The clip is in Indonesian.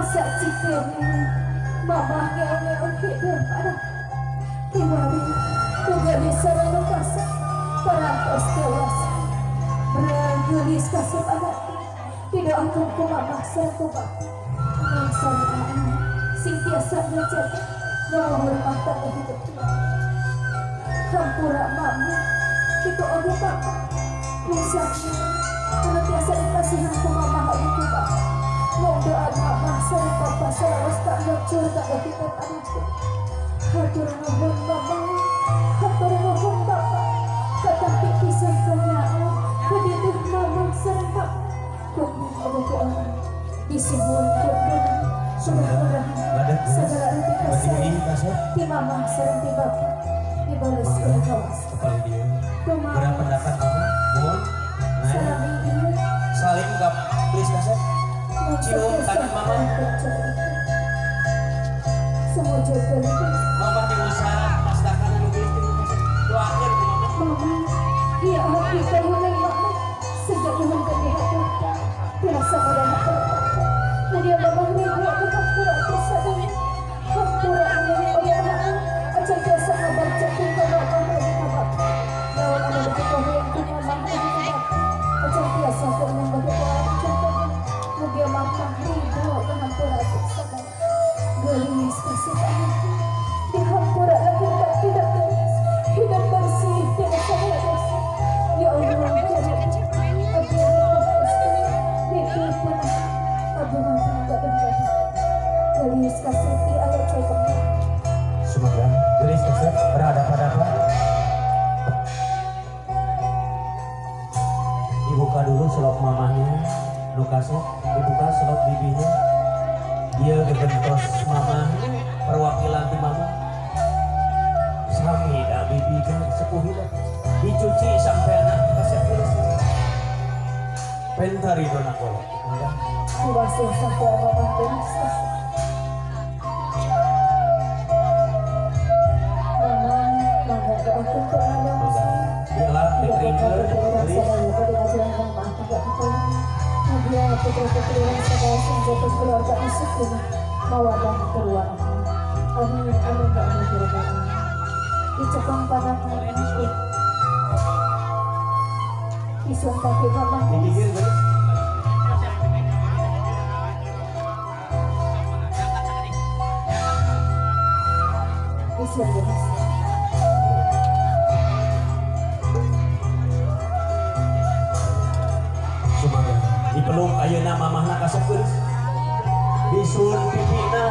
masa jika mama ngeong hidup anak Iwari juga bisa melepaskan para kos dewasa bergelis kasih anak tidak akan ku memaksa kubah yang sana sing biasa menjaga menghormatkan hidup hampura mama itu orang papa misalnya karena biasa dikasihan ku mama hal itu pak mau doa mama saya papa saya harus tak bocor tak hidup anakku hatur nuhun mama hatur nuhun papa tetapi kisah kanyaan begitu mama serta kumpul kebutuhan disimbol kumpul mudah-mudahan segala arti kasih di mama serta papa dibalas ke kawasan berapa pendapat kamu? Mohon saling gak please kasih cium tangan mama semua jaga mama diusaha pastakan lebih doakan mama dia hati terhulai mama sejak Tuhan kelihatan terasa pada hati dan dia mama melihat hampura tersadar hampura menjadi orang ajar biasa membaca tingkah mama dari mama lawan ada betul yang punya mama ajar biasa menjadi orang contoh mungkin mama ridho dengan hampura tersadar gelis kasih anakku di hampura lagi tidak gelis hidup bersih tidak saya dosa ya Allah jadi aku itu pun aku mampu tak dapat gelis kasih di ayat cekap semoga gelis kasih berhadapan-hadapan dibuka dulu selop mamanya Lukasnya dibuka selop bibinya dia kebentos mama perwakilan di mama sami dah bibi kan sepuhi dah dicuci sampai anak kasih tulis pentari dona kolok dewasa sampai mama gelis kasih mama doakan kepada bila diterima gelis dia putra-putri yang saudara senjata keluarga miskin mawadah keluarga amin amin amin amin dicekang pada kaki isun kaki mama isun gelis dipeluk ayeuna mamahna kasep geus bisun pipina